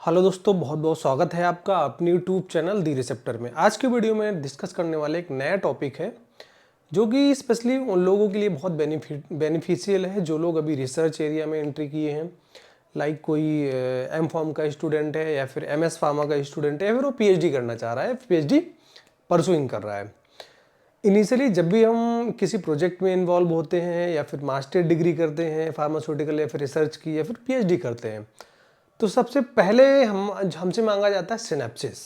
Hello दोस्तों, बहुत बहुत स्वागत है आपका अपने यूट्यूब चैनल दी रिसेप्टर में। आज के वीडियो में डिस्कस करने वाले एक नया टॉपिक है जो कि स्पेशली उन लोगों के लिए बहुत बेनिफिशियल है जो लोग अभी रिसर्च एरिया में एंट्री किए हैं। लाइक कोई एम फार्म का स्टूडेंट है या फिर एमएस फार्मा का स्टूडेंट है या फिर वो पीएचडी करना चाह रहा है, पीएचडी परसुइंग कर रहा है। इनिशियली जब भी हम किसी प्रोजेक्ट में इन्वॉल्व होते हैं या फिर मास्टर डिग्री करते हैं फार्मास्यूटिकल या फिर रिसर्च की या फिर पीएचडी करते हैं, तो सबसे पहले हमसे मांगा जाता है सिनेप्सिस।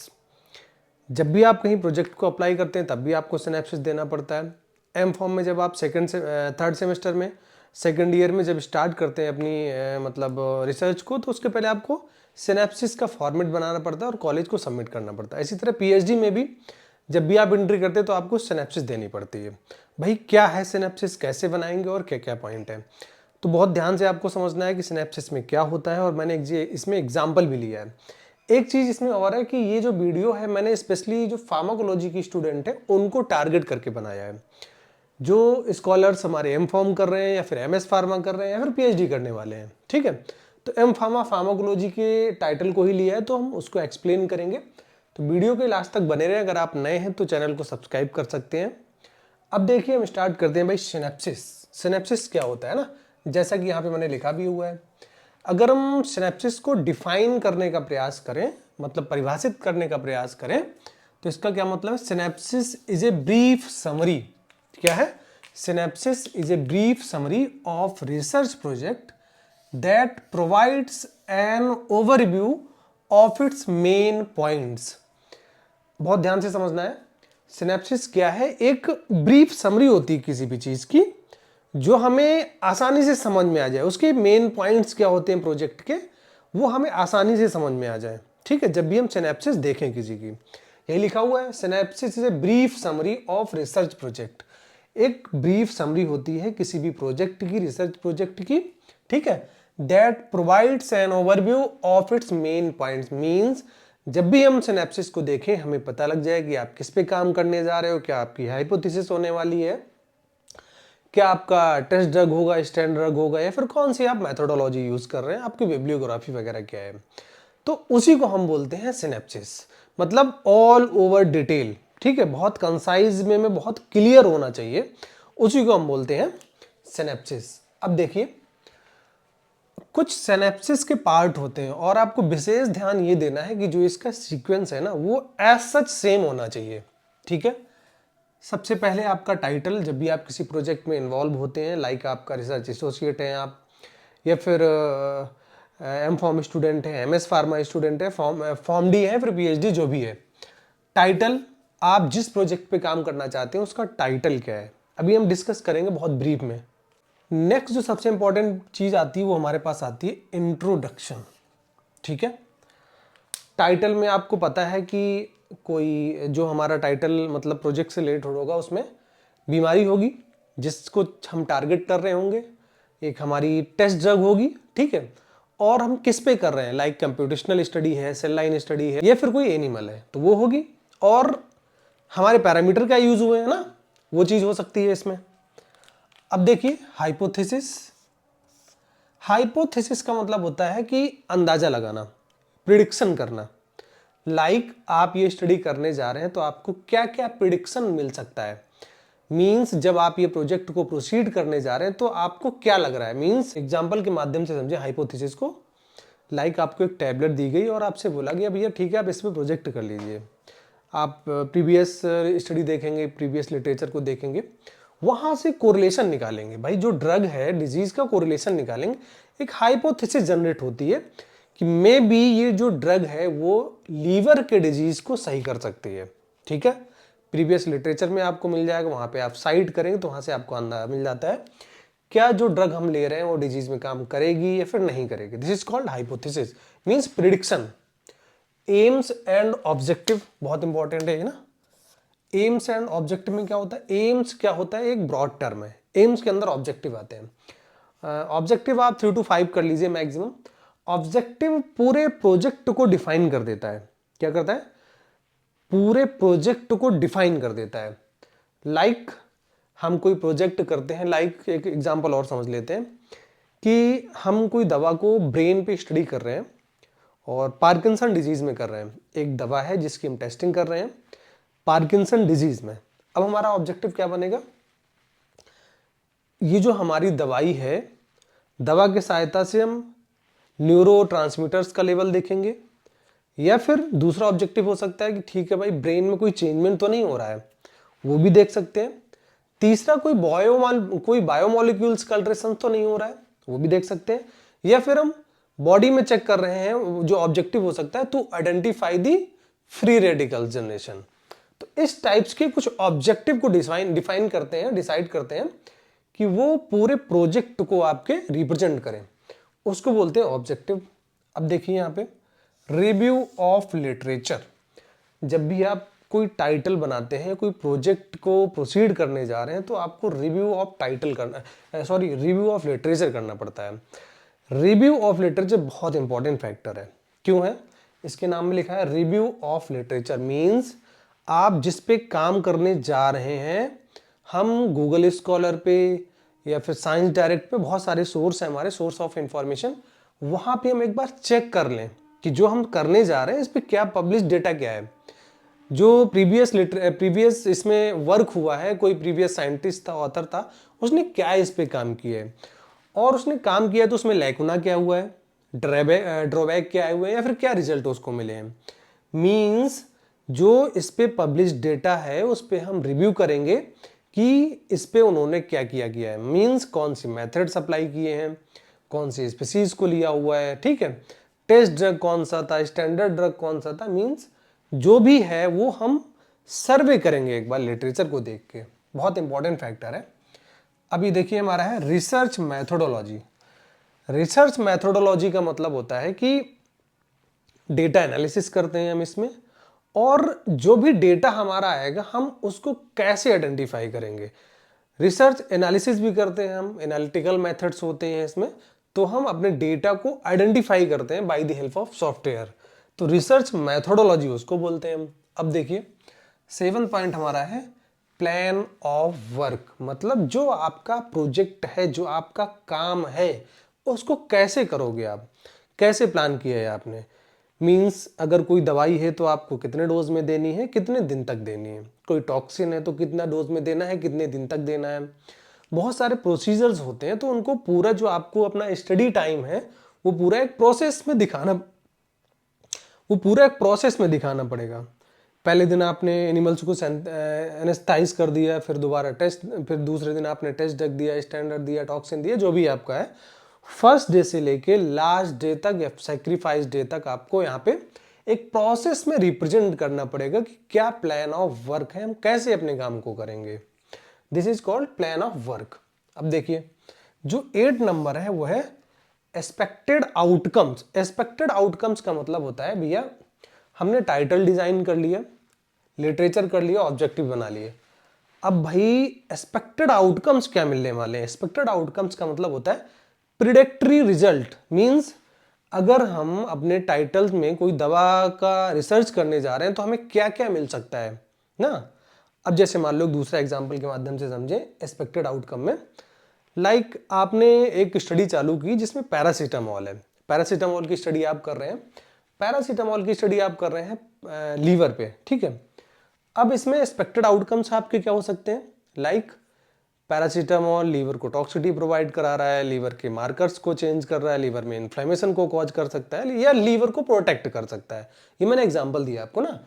जब भी आप कहीं प्रोजेक्ट को अप्लाई करते हैं तब भी आपको सिनेप्सिस देना पड़ता है। एम फॉर्म में जब आप थर्ड सेमेस्टर में सेकेंड ईयर में जब स्टार्ट करते हैं अपनी मतलब रिसर्च को, तो उसके पहले आपको सिनेप्सिस का फॉर्मेट बनाना पड़ता है और कॉलेज को सबमिट करना पड़ता है। इसी तरह पीएचडी में भी जब भी आप एंट्री करते हैं तो आपको सिनेप्सिस देनी पड़ती है। भाई क्या है सिनेप्सिस, कैसे बनाएंगे और क्या क्या पॉइंट है, तो बहुत ध्यान से आपको समझना है कि सिनेप्सिस में क्या होता है। और मैंने इसमें एग्जाम्पल भी लिया है। एक चीज़ इसमें और है कि ये जो वीडियो है मैंने स्पेशली जो फार्माकोलॉजी की स्टूडेंट है उनको टारगेट करके बनाया है। जो स्कॉलर्स हमारे एम फॉर्म कर रहे हैं या फिर एमएस फार्मा कर रहे हैं या फिर पीएचडी करने वाले हैं, ठीक है। तो एम फार्मा फार्माकोलॉजी के टाइटल को ही लिया है, तो हम उसको एक्सप्लेन करेंगे। तो वीडियो के लास्ट तक बने रहें। अगर आप नए हैं तो चैनल को सब्सक्राइब कर सकते हैं। अब देखिए हम स्टार्ट करते हैं। भाई सिनेप्सिस, सिनेप्सिस क्या होता है ना, जैसा कि यहाँ पे मैंने लिखा भी हुआ है। अगर हम सिनेप्सिस को डिफाइन करने का प्रयास करें, मतलब परिभाषित करने का प्रयास करें, तो इसका क्या मतलब है? Synapses is a brief summary. क्या है? Synapses is a brief summary of research project that provides an overview of its main points. बहुत ध्यान से समझना है। सिनेप्सिस क्या है? एक ब्रीफ समरी होती है किसी भी चीज की, जो हमें आसानी से समझ में आ जाए। उसके मेन पॉइंट्स क्या होते हैं प्रोजेक्ट के, वो हमें आसानी से समझ में आ जाए, ठीक है। जब भी हम सिनेप्सिस देखें किसी की, यही लिखा हुआ है, synapses is a brief summary of research project. एक ब्रीफ समरी होती है किसी भी प्रोजेक्ट की, रिसर्च प्रोजेक्ट की, ठीक है। That provides an overview of its main points. Means जब भी हम सिनेप्सिस को देखें हमें पता लग जाए कि आप किस पे काम करने जा रहे हो, क्या आपकी हाइपोथेसिस होने वाली है, क्या आपका टेस्ट ड्रग होगा, स्टैंड ड्रग होगा, या फिर कौन सी आप मेथोडोलॉजी यूज कर रहे हैं, आपकी बिब्लियोग्राफी वगैरह क्या है। तो उसी को हम बोलते हैं सिनेप्सिस, मतलब ऑल ओवर डिटेल, ठीक है। बहुत कंसाइज में बहुत क्लियर होना चाहिए, उसी को हम बोलते हैं सिनेप्सिस। अब देखिए कुछ सिनेप्सिस के पार्ट होते हैं और आपको विशेष ध्यान ये देना है कि जो इसका सीक्वेंस है ना वो एज सच सेम होना चाहिए, ठीक है। सबसे पहले आपका टाइटल, जब भी आप किसी प्रोजेक्ट में इन्वॉल्व होते हैं, लाइक आपका रिसर्च एसोसिएट हैं आप, या फिर एम फॉर्म स्टूडेंट है, एमएस फार्मा स्टूडेंट है, फॉर्म डी है, फिर पीएचडी, जो भी है, टाइटल, आप जिस प्रोजेक्ट पे काम करना चाहते हैं उसका टाइटल क्या है, अभी हम डिस्कस करेंगे बहुत ब्रीफ में। नेक्स्ट जो सबसे इंपॉर्टेंट चीज आती है वो हमारे पास आती है इंट्रोडक्शन, ठीक है। टाइटल में आपको पता है कि कोई जो हमारा टाइटल मतलब प्रोजेक्ट से रिलेटेड होगा उसमें बीमारी होगी जिसको हम टारगेट कर रहे होंगे, एक हमारी टेस्ट ड्रग होगी, ठीक है, और हम किस पे कर रहे हैं, लाइक कंप्यूटेशनल स्टडी है, सेल लाइन स्टडी है, या फिर कोई एनिमल है तो वो होगी, और हमारे पैरामीटर क्या यूज हुए हैं ना, वो चीज हो सकती है इसमें। अब देखिए हाइपोथेसिस, हाइपोथेसिस का मतलब होता है कि अंदाजा लगाना, प्रिडिक्शन करना। लाइक आप ये स्टडी करने जा रहे हैं तो आपको क्या क्या प्रिडिक्शन मिल सकता है। मींस जब आप ये प्रोजेक्ट को प्रोसीड करने जा रहे हैं तो आपको क्या लग रहा है। मींस एग्जांपल के माध्यम से समझे हाइपोथेसिस को। लाइक आपको एक टैबलेट दी गई और आपसे बोला गया भैया ठीक है आप इस पर प्रोजेक्ट कर लीजिए। आप प्रीवियस स्टडी देखेंगे, प्रीवियस लिटरेचर को देखेंगे, वहां से कोरिलेशन निकालेंगे। भाई जो ड्रग है डिजीज का कोरिलेशन निकालेंगे। एक हाइपोथेसिस जनरेट होती है कि मे बी ये जो ड्रग है वो लीवर के डिजीज को सही कर सकती है, ठीक है। प्रीवियस लिटरेचर में आपको मिल जाएगा, वहां पे आप साइट करेंगे तो वहां से आपको अंदाजा मिल जाता है क्या जो ड्रग हम ले रहे हैं वो डिजीज में काम करेगी या फिर नहीं करेगी। This is called hypothesis, means prediction. AIIMS and objective बहुत इंपॉर्टेंट है ना। एम्स एंड ऑब्जेक्टिव में क्या होता है? एम्स क्या होता है? एक ब्रॉड टर्म है। एम्स के अंदर ऑब्जेक्टिव आते हैं। ऑब्जेक्टिव आप 3 to 5 कर लीजिए मैक्सिमम। ऑब्जेक्टिव पूरे प्रोजेक्ट को डिफाइन कर देता है। क्या करता है? पूरे प्रोजेक्ट को डिफाइन कर देता है। लाइक हम कोई प्रोजेक्ट करते हैं, लाइक एक एग्जांपल और समझ लेते हैं कि हम कोई दवा को ब्रेन पे स्टडी कर रहे हैं और पार्किंसन डिजीज में कर रहे हैं। एक दवा है जिसकी हम टेस्टिंग कर रहे हैं पार्किंसन डिजीज में। अब हमारा ऑब्जेक्टिव क्या बनेगा, ये जो हमारी दवाई है, दवा की सहायता से हम न्यूरो ट्रांसमीटर्स का लेवल देखेंगे, या फिर दूसरा ऑब्जेक्टिव हो सकता है कि ठीक है भाई ब्रेन में कोई चेंजमेंट तो नहीं हो रहा है, वो भी देख सकते हैं। तीसरा कोई बायोमोलिक्यूल्स का अल्ट्रेशन तो नहीं हो रहा है, वो भी देख सकते हैं। या फिर हम बॉडी में चेक कर रहे हैं, जो ऑब्जेक्टिव हो सकता है to identify the free radical generation. तो इस टाइप्स के कुछ ऑब्जेक्टिव को डिफाइन करते हैं, डिसाइड करते हैं कि वो पूरे प्रोजेक्ट को आपके रिप्रेजेंट करें, उसको बोलते हैं ऑब्जेक्टिव। अब देखिए यहाँ पे रिव्यू ऑफ लिटरेचर। जब भी आप कोई टाइटल बनाते हैं, कोई प्रोजेक्ट को प्रोसीड करने जा रहे हैं, तो आपको रिव्यू ऑफ लिटरेचर करना पड़ता है। रिव्यू ऑफ लिटरेचर बहुत इंपॉर्टेंट फैक्टर है। क्यों है? इसके नाम में लिखा है रिव्यू ऑफ लिटरेचर, मीन्स आप जिस पे काम करने जा रहे हैं, हम गूगल स्कॉलर पे या फिर साइंस डायरेक्ट पे बहुत सारे सोर्स हैं हमारे, सोर्स ऑफ इंफॉर्मेशन, वहां पे हम एक बार चेक कर लें कि जो हम करने जा रहे हैं इस पे क्या पब्लिश डेटा क्या है, जो प्रीवियस इसमें वर्क हुआ है, कोई प्रीवियस साइंटिस्ट था, ऑथर था, उसने क्या इस पे काम किया है, और उसने काम किया तो उसमें लैकुना क्या हुआ है, ड्रॉबैक क्या हुए हैं, या फिर क्या रिजल्ट उसको मिले हैं। मीन्स जो इस पे पब्लिश डेटा है उस पे हम रिव्यू करेंगे कि इस पे उन्होंने क्या किया गया है, मीन्स कौन सी मेथड्स अप्लाई किए हैं, कौन सी स्पीसीज को लिया हुआ है, ठीक है, टेस्ट ड्रग कौन सा था, स्टैंडर्ड ड्रग कौन सा था, मीन्स जो भी है वो हम सर्वे करेंगे एक बार लिटरेचर को देख के। बहुत इंपॉर्टेंट फैक्टर है। अभी देखिए हमारा है रिसर्च मैथोडोलॉजी। रिसर्च मैथोडोलॉजी का मतलब होता है कि डेटा एनालिसिस करते हैं हम इसमें, और जो भी डेटा हमारा आएगा हम उसको कैसे आइडेंटिफाई करेंगे। रिसर्च एनालिसिस भी करते हैं हम, एनालिटिकल मेथड्स होते हैं इसमें, तो हम अपने डेटा को आइडेंटिफाई करते हैं by the help of software, तो रिसर्च मैथोडोलॉजी उसको बोलते हैं हम। अब देखिए 7 पॉइंट हमारा है प्लान ऑफ वर्क, मतलब जो आपका प्रोजेक्ट है, जो आपका काम है, उसको कैसे करोगे आप, कैसे प्लान किया है आपने। मीन्स अगर कोई दवाई है तो आपको कितने डोज में देनी है, कितने दिन तक देनी है, कोई टॉक्सिन है तो कितना डोज में देना है, कितने दिन तक देना है। बहुत सारे प्रोसीजर्स होते हैं, तो उनको पूरा जो आपको अपना स्टडी टाइम है वो पूरा एक प्रोसेस में दिखाना पड़ेगा। पहले दिन आपने एनिमल्स को एनेस्थाइज कर दिया, फिर दोबारा टेस्ट, फिर दूसरे दिन आपने टेस्ट ड्रग दिया, स्टैंडर्ड दिया, टॉक्सिन दिया, जो भी आपका है, फर्स्ट डे से लेके लास्ट डे तक या सैक्रिफाइस डे तक आपको यहाँ पे एक प्रोसेस में रिप्रेजेंट करना पड़ेगा कि क्या प्लान ऑफ वर्क है, हम कैसे अपने काम को करेंगे। This is called plan of work. अब देखिए जो 8 नंबर है वो है एक्सपेक्टेड आउटकम्स। एक्सपेक्टेड आउटकम्स का मतलब होता है भैया हमने टाइटल डिजाइन कर लिया, लिटरेचर कर लिया, ऑब्जेक्टिव बना लिए, अब भाई एक्सपेक्टेड आउटकम्स क्या मिलने वाले हैं। एक्सपेक्टेड आउटकम्स का मतलब होता है प्रिडिक्टरी रिजल्ट, मींस अगर हम अपने टाइटल में कोई दवा का रिसर्च करने जा रहे हैं तो हमें क्या क्या मिल सकता है ना। अब जैसे मान लो दूसरा एग्जांपल के माध्यम से समझे एक्सपेक्टेड आउटकम में, लाइक आपने एक स्टडी चालू की जिसमें पैरासीटामोल है, पैरासीटामोल की स्टडी आप कर रहे हैं, पैरासीटामोल की स्टडी आप कर रहे हैं लीवर पे, ठीक है। अब इसमें एक्सपेक्टेड आउटकम्स आपके क्या हो सकते हैं, लाइक पैरासीटामोल लीवर को टॉक्सिसिटी प्रोवाइड करा रहा है, लीवर के मार्कर्स को चेंज कर रहा है, लीवर में इन्फ्लेमेशन को कॉज कर सकता है, या लीवर को प्रोटेक्ट कर सकता है। ये मैंने एग्जांपल दिया आपको ना।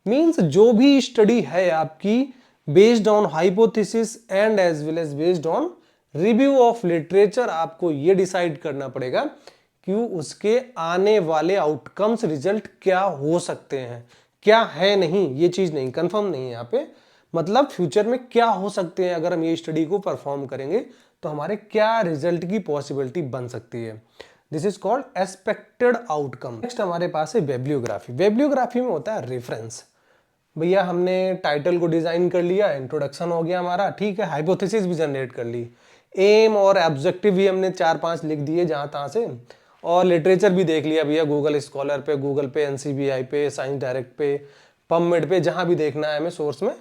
मींस जो भी स्टडी है आपकी based on hypothesis and as well as based on review of literature, आपको ये डिसाइड करना पड़ेगा कि उसके आने वाले आउटकम्स रिजल्ट क्या हो सकते हैं, क्या है नहीं, ये चीज नहीं, कंफर्म नहीं है यहाँ पे, मतलब फ्यूचर में क्या हो सकते हैं अगर हम ये स्टडी को परफॉर्म करेंगे तो हमारे क्या रिजल्ट की पॉसिबिलिटी बन सकती है। This is called expected outcome. Next हमारे पास है बिब्लियोग्राफी। बिब्लियोग्राफी में होता है रेफरेंस। भैया हमने टाइटल को डिजाइन कर लिया, इंट्रोडक्शन हो गया हमारा, ठीक है, हाइपोथेसिस भी जनरेट कर ली, एम और ऑब्जेक्टिव भी हमने 4-5 लिख दिए जहां तहां से, और लिटरेचर भी देख लिया भैया गूगल स्कॉलर पे, गूगल पे, एनसीबीआई पे, साइंस डायरेक्ट पे, पबमेड पे, जहां भी देखना है हमें सोर्स में,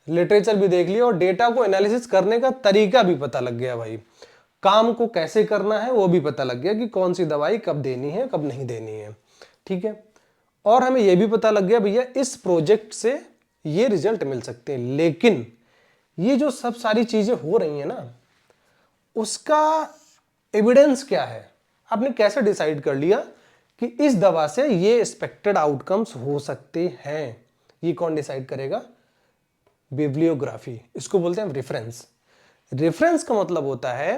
लिटरेचर भी देख लिया, और डेटा को एनालिसिस करने का तरीका भी पता लग गया भाई, काम को कैसे करना है वो भी पता लग गया कि कौन सी दवाई कब देनी है कब नहीं देनी है। ठीक है। और हमें यह भी पता लग गया भैया इस प्रोजेक्ट से ये रिजल्ट मिल सकते हैं, लेकिन ये जो सब सारी चीजें हो रही हैं ना, उसका एविडेंस क्या है? आपने कैसे डिसाइड कर लिया कि इस दवा से ये एक्सपेक्टेड आउटकम्स हो सकते हैं? ये कौन डिसाइड करेगा? बिब्लियोग्राफी, इसको बोलते हैं रेफरेंस। रेफरेंस का मतलब होता है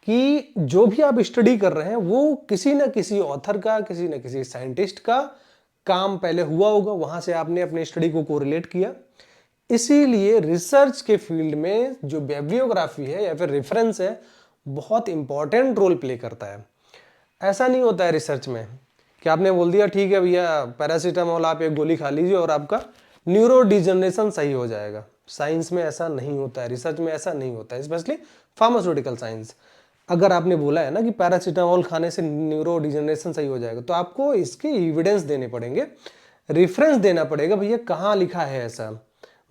कि जो भी आप स्टडी कर रहे हैं वो किसी ना किसी ऑथर का, किसी ना किसी साइंटिस्ट का काम पहले हुआ होगा, वहां से आपने अपने स्टडी को कोरिलेट किया। इसीलिए रिसर्च के फील्ड में जो बिब्लियोग्राफी है या फिर रेफरेंस है, बहुत इंपॉर्टेंट रोल प्ले करता है। ऐसा नहीं होता है रिसर्च में कि आपने बोल दिया ठीक है भैया पैरासीटामोल आप एक गोली खा लीजिए और आपका न्यूरो डिजनरेशन सही हो जाएगा। साइंस में ऐसा नहीं होता है, रिसर्च में ऐसा नहीं होता है, स्पेशली फार्मास्यूटिकल साइंस। अगर आपने बोला है ना कि पैरासीटामोल खाने से न्यूरो डिजनरेशन सही हो जाएगा, तो आपको इसके एविडेंस देने पड़ेंगे, रेफरेंस देना पड़ेगा भैया कहाँ लिखा है ऐसा।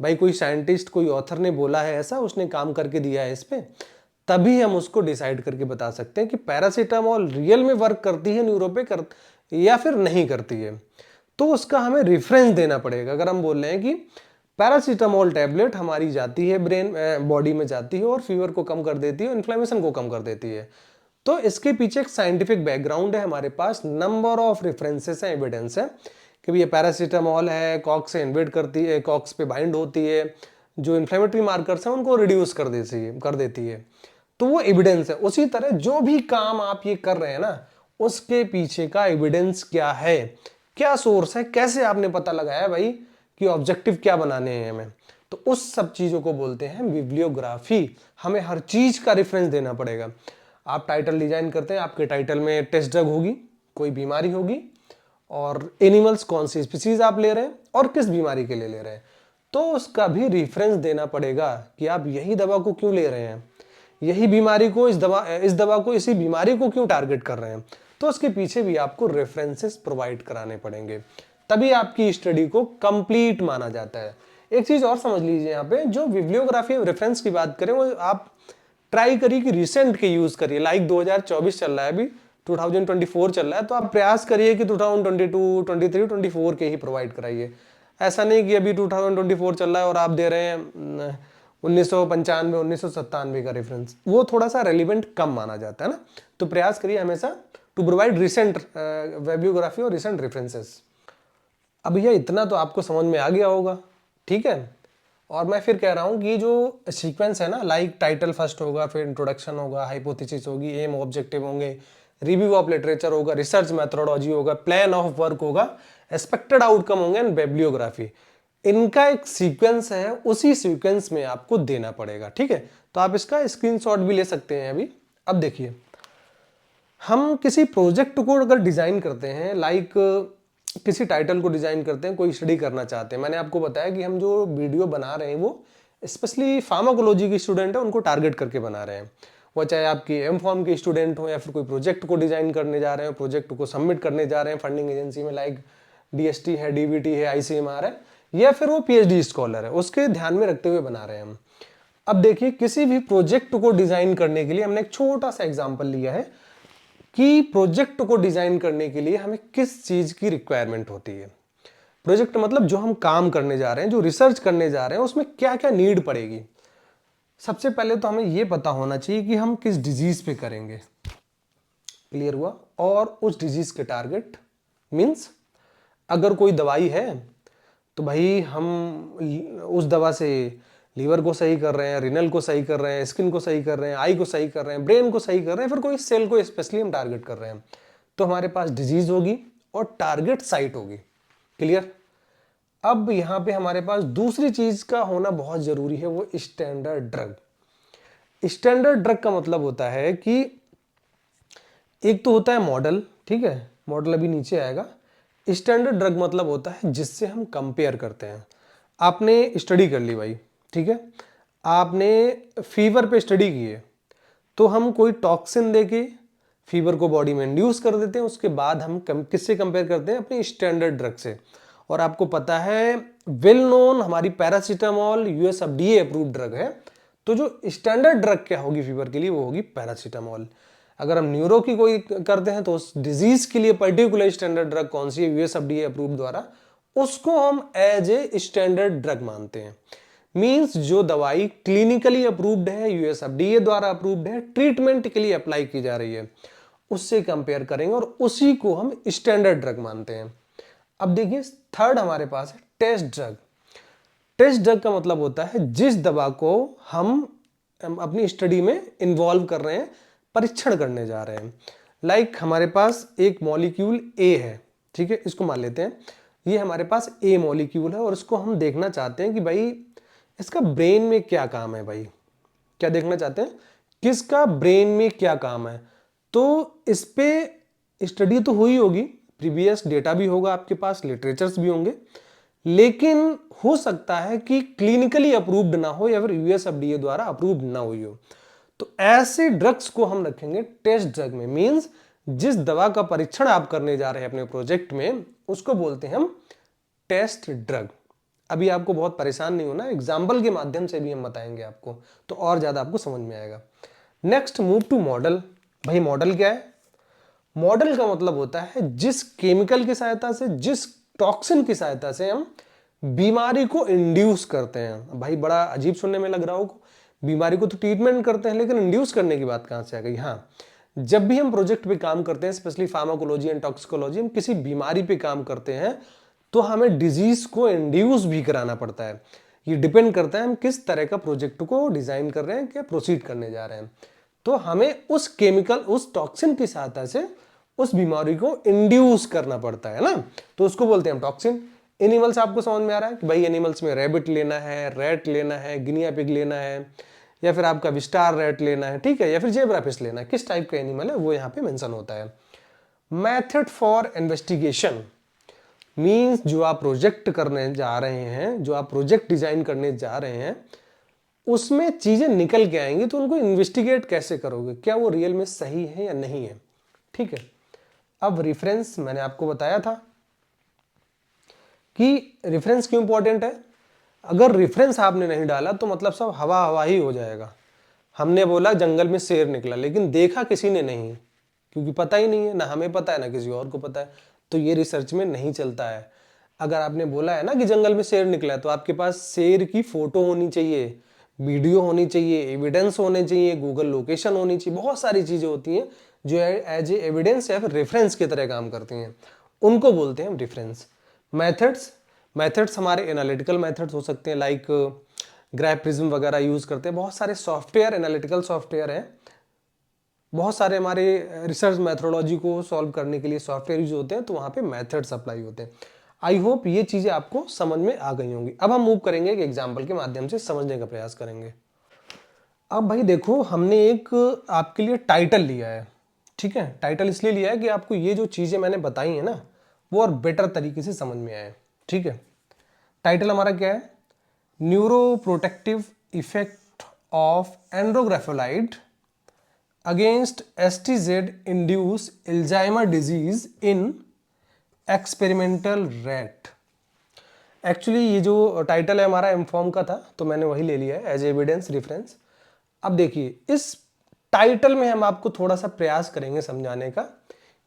भाई कोई साइंटिस्ट, कोई ऑथर ने बोला है ऐसा, उसने काम करके दिया है इस पे, तभी हम उसको डिसाइड करके बता सकते हैं कि पैरासीटामोल रियल में वर्क करती है न्यूरो पे या फिर नहीं करती है। तो उसका हमें रेफरेंस देना पड़ेगा। अगर हम बोल रहे हैं कि पैरासीटामोल टैबलेट हमारी जाती है ब्रेन बॉडी में जाती है और फीवर को कम कर देती है, इन्फ्लेमेशन को कम कर देती है, तो इसके पीछे एक साइंटिफिक बैकग्राउंड है, हमारे पास नंबर ऑफ रेफरेंसेस हैं, एविडेंस है कि ये पैरासीटामोल है, कॉक्स से इन्वेड करती है, कॉक्स पे बाइंड होती है, जो इन्फ्लेमेटरी मार्कर्स हैं उनको रिड्यूस कर देती है। तो वो एविडेंस है। उसी तरह जो भी काम आप ये कर रहे हैं ना, उसके पीछे का एविडेंस क्या है, क्या सोर्स है, कैसे आपने पता लगाया भाई कि ऑब्जेक्टिव क्या बनाने हैं हमें, तो उस सब चीजों को बोलते हैं बिब्लियोग्राफी। हमें हर चीज का रेफरेंस देना पड़ेगा। आप टाइटल डिजाइन करते हैं, आपके टाइटल में टेस्ट ड्रग होगी, कोई बीमारी होगी, और एनिमल्स कौन सी स्पीसीज आप ले रहे हैं और किस बीमारी के लिए ले रहे हैं, तो उसका भी रेफरेंस देना पड़ेगा कि आप यही दवा को क्यों ले रहे हैं, यही बीमारी को, इस दवा को इसी बीमारी को क्यों टारगेट कर रहे हैं। तो उसके पीछे भी आपको रेफरेंसेस प्रोवाइड कराने पड़ेंगे, तभी आपकी स्टडी को कंप्लीट माना जाता है। एक चीज और समझ लीजिए, यहाँ पे जो बिब्लियोग्राफी रेफरेंस की बात करें, वो आप ट्राई करिए कि रिसेंट के यूज करिए। लाइक 2024 चल रहा है, अभी 2024 चल रहा है, तो आप प्रयास करिए कि 2022, 23, 24 के ही प्रोवाइड कराइए। ऐसा नहीं कि अभी 2024 चल रहा है और आप दे रहे हैं 1995, 1997 का रेफरेंस, वो थोड़ा सा रेलिवेंट कम माना जाता है ना। तो प्रयास करिए हमेशा टू प्रोवाइड रिसेंट बिब्लियोग्राफी और रिसेंट रेफरेंसेस। अब भैया इतना तो आपको समझ में आ गया होगा, ठीक है। और मैं फिर कह रहा हूँ कि जो सीक्वेंस है ना, लाइक टाइटल फर्स्ट होगा, फिर इंट्रोडक्शन होगा, हाइपोथेसिस होगी, एम ऑब्जेक्टिव होंगे, रिव्यू ऑफ लिटरेचर होगा, रिसर्च मेथोडोलॉजी होगा, प्लान ऑफ वर्क होगा, एक्सपेक्टेड आउटकम होंगे एंड बिब्लियोग्राफी। इनका एक सीक्वेंस है, उसी सीक्वेंस में आपको देना पड़ेगा, ठीक है। तो आप इसका स्क्रीनशॉट भी ले सकते हैं अभी। अब देखिए, हम किसी प्रोजेक्ट को अगर डिजाइन करते हैं, लाइक किसी टाइटल को डिजाइन करते हैं, कोई स्टडी करना चाहते हैं, मैंने आपको बताया कि हम जो वीडियो बना रहे हैं वो स्पेशली फार्माकोलॉजी के स्टूडेंट है, उनको टारगेट करके बना रहे हैं। वो चाहे आपकी एम फॉर्म के स्टूडेंट हो या फिर कोई प्रोजेक्ट को डिजाइन करने जा रहे हैं, प्रोजेक्ट को सबमिट करने जा रहे हैं फंडिंग एजेंसी में, लाइक डीएसटी है, डीबीटी है, आईसीएमआर है, या फिर वो पीएचडी स्कॉलर है, उसके ध्यान में रखते हुए बना रहे हैं हम। अब देखिए, किसी भी प्रोजेक्ट को डिजाइन करने के लिए हमने एक छोटा सा एग्जाम्पल लिया है कि प्रोजेक्ट को डिजाइन करने के लिए हमें किस चीज की रिक्वायरमेंट होती है। प्रोजेक्ट मतलब जो हम काम करने जा रहे हैं, जो रिसर्च करने जा रहे हैं, उसमें क्या क्या नीड पड़ेगी। सबसे पहले तो हमें यह पता होना चाहिए कि हम किस डिजीज पे करेंगे, क्लियर हुआ। और उस डिजीज के टारगेट मींस अगर कोई दवाई है तो भाई हम उस दवा से लीवर को सही कर रहे हैं, रिनल को सही कर रहे हैं, स्किन को सही कर रहे हैं, आई को सही कर रहे हैं, ब्रेन को सही कर रहे हैं, फिर कोई सेल को स्पेशली हम टारगेट कर रहे हैं, तो हमारे पास डिजीज होगी और टारगेट साइट होगी, क्लियर। अब यहाँ पे हमारे पास दूसरी चीज का होना बहुत जरूरी है, वो स्टैंडर्ड ड्रग। स्टैंडर्ड ड्रग का मतलब होता है कि एक तो होता है मॉडल, ठीक है, मॉडल अभी नीचे आएगा। स्टैंडर्ड ड्रग मतलब होता है जिससे हम कंपेयर करते हैं। आपने स्टडी कर ली भाई, ठीक है, आपने फीवर पे स्टडी की है, तो हम कोई टॉक्सिन देके फीवर को बॉडी में इंड्यूस कर देते हैं, उसके बाद हम किससे कंपेयर करते हैं, अपने स्टैंडर्ड ड्रग से। और आपको पता है वेल नोन हमारी paracetamol US FDA approved drug है, तो जो स्टैंडर्ड ड्रग क्या होगी फीवर के लिए, वो होगी पैरासीटामोल। अगर हम न्यूरो की कोई करते हैं तो उस डिजीज के लिए पर्टिकुलर स्टैंडर्ड ड्रग कौन सी है यूएसएफडीए अप्रूव द्वारा, उसको हम एज ए स्टैंडर्ड ड्रग मानते हैं। मींस जो दवाई क्लिनिकली अप्रूव्ड है, यूएसएफडीए द्वारा अप्रूव्ड है, ट्रीटमेंट के लिए अप्लाई की जा रही है, उससे कंपेयर करेंगे और उसी को हम स्टैंडर्ड ड्रग मानते हैं। अब देखिए थर्ड हमारे पास है टेस्ट ड्रग। टेस्ट ड्रग का मतलब होता है जिस दवा को हम अपनी स्टडी में इन्वॉल्व कर रहे हैं, परीक्षण करने जा रहे हैं। लाइक हमारे पास एक मॉलिक्यूल ए है, ठीक है, इसको मान लेते हैं, ये हमारे पास ए मॉलिक्यूल है और इसको हम देखना चाहते हैं कि भाई इसका ब्रेन में क्या काम है। भाई क्या देखना चाहते हैं, किसका ब्रेन में क्या काम है। तो इस पे स्टडी तो हुई होगी, प्रीवियस डेटा भी होगा आपके पास, लिटरेचर्स भी होंगे, लेकिन हो सकता है कि क्लिनिकली अप्रूव्ड ना हो या फिर यूएसएफडीए द्वारा अप्रूव्ड ना हुई हो। तो ऐसे ड्रग्स को हम रखेंगे टेस्ट ड्रग में। मींस जिस दवा का परीक्षण आप करने जा रहे हैं अपने प्रोजेक्ट में, उसको बोलते हैं हम टेस्ट ड्रग। अभी आपको बहुत परेशान नहीं होना, एग्जाम्पल के माध्यम से भी हम बताएंगे आपको, तो और ज्यादा आपको समझ में आएगा। Next move to model. भाई मॉडल क्या है? मॉडल का मतलब होता है जिस केमिकल की सहायता से, जिस टॉक्सिन की सहायता से हम बीमारी को इंड्यूस करते हैं। भाई बड़ा अजीब सुनने में लग रहा हो, बीमारी को तो ट्रीटमेंट करते हैं, लेकिन इंड्यूस करने की बात कहां से आ गई? हाँ, जब भी हम प्रोजेक्ट पे काम करते हैं, स्पेशली फार्माकोलॉजी एंड टॉक्सिकोलॉजी, हम किसी बीमारी पे काम करते हैं तो हमें डिजीज को इंड्यूस भी कराना पड़ता है। ये डिपेंड करता है हम किस तरह का प्रोजेक्ट को डिजाइन कर रहे हैं, क्या प्रोसीड करने जा रहे हैं। तो हमें उस केमिकल, उस टॉक्सिन की सहायता से उस बीमारी को इंड्यूस करना पड़ता है ना, तो उसको बोलते हैं हम टॉक्सिन। एनिमल्स आपको समझ में आ रहा है कि भाई एनिमल्स में रैबिट लेना है, रेट लेना है, गिनिया पिग लेना है, या फिर आपका विस्टार रेट लेना है, ठीक है, या फिर जेब्रा फिश लेना है, किस टाइप का एनिमल है वो यहाँ पे मेंशन होता है। मेथड फॉर इन्वेस्टिगेशन मींस जो आप प्रोजेक्ट करने जा रहे हैं, जो आप प्रोजेक्ट डिजाइन करने जा रहे हैं, उसमें चीजें निकल के आएंगी तो उनको इन्वेस्टिगेट कैसे करोगे, क्या वो रियल में सही है या नहीं है, ठीक है। अब रेफरेंस मैंने आपको बताया था कि रेफरेंस क्यों इंपॉर्टेंट है। अगर रेफरेंस आपने नहीं डाला तो मतलब सब हवा हवा ही हो जाएगा। हमने बोला जंगल में शेर निकला, लेकिन देखा किसी ने नहीं, क्योंकि पता ही नहीं है, ना हमें पता है ना किसी और को पता है, तो ये रिसर्च में नहीं चलता है। अगर आपने बोला है ना कि जंगल में शेर निकला है, तो आपके पास शेर की फोटो होनी चाहिए, वीडियो होनी चाहिए, एविडेंस होने चाहिए, गूगल लोकेशन होनी चाहिए, बहुत सारी चीजें होती हैं जो एज ए एविडेंस या फिर रेफरेंस की तरह काम करती हैं, उनको बोलते हैं हम रेफरेंस। मेथड्स हमारे एनालिटिकल मेथड्स हो सकते हैं, लाइक ग्राफ प्रिज्म वगैरह यूज करते हैं। बहुत सारे सॉफ्टवेयर, एनालिटिकल सॉफ्टवेयर हैं, बहुत सारे हमारे रिसर्च मैथोडोलॉजी को सॉल्व करने के लिए सॉफ्टवेयर यूज होते हैं, तो वहां पे मेथड्स अप्लाई होते हैं। आई होप ये चीजें आपको समझ में आ गई होंगी। अब हम मूव करेंगे एक एग्जाम्पल के माध्यम से समझने का प्रयास करेंगे। अब भाई देखो, हमने एक आपके लिए टाइटल लिया है, ठीक है। टाइटल इसलिए लिया है कि आपको ये जो चीजें मैंने बताई है ना, वो और बेटर तरीके से समझ में आए, ठीक है। टाइटल हमारा क्या है? Neuroprotective effect of andrographolide against STZ induce Alzheimer disease in experimental rat. Actually ये जो टाइटल है हमारा एमफॉर्म का था, तो मैंने वही ले लिया है एज एविडेंस रेफरेंस। अब देखिए, इस टाइटल में हम आपको थोड़ा सा प्रयास करेंगे समझाने का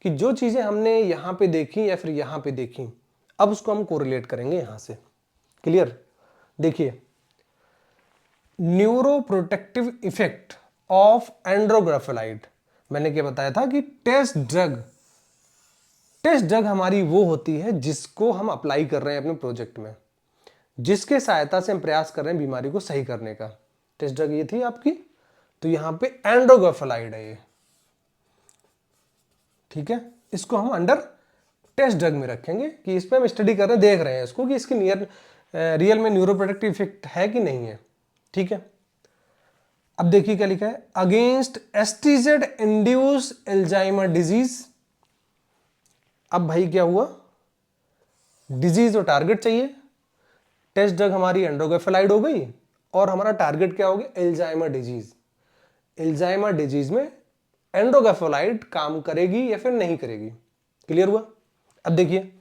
कि जो चीजें हमने यहाँ पे देखी या फिर यहाँ पे देखी, अब उसको हम कोरिलेट करेंगे यहाँ से। क्लियर? देखिए, न्यूरोप्रोटेक्टिव इफेक्ट ऑफ एंड्रोग्राफोलाइड, मैंने क्या बताया था कि टेस्ट ड्रग हमारी वो होती है जिसको हम अप्लाई कर रहे हैं अपने प्रोजेक्ट में, जिसके सहायता से हम प्रयास कर रहे हैं बीमारी को सही करने का। टेस्ट ड्रग ये थी आपकी, तो यहां पे एंड्रोग्राफोलाइड है ये, ठीक है। इसको हम अंडर टेस्ट ड्रग में रखेंगे कि इस पे हम स्टडी कर रहे हैं, देख रहे हैं इसको कि इसके रियल में न्यूरोप्रोटेक्टिव इफेक्ट है कि नहीं है, ठीक है। अब देखिए क्या लिखा है, against STZ induce Alzheimer disease. अब भाई क्या हुआ, डिजीज और टारगेट चाहिए, टेस्ट ड्रग हमारी एंड्रोग्राफोलाइड हो गई और हमारा टारगेट क्या हो गया, एल्जाइमर डिजीज। एल्जाइमर डिजीज में एंड्रोग्राफोलाइड काम करेगी या फिर नहीं करेगी, क्लियर हुआ। अब देखिए,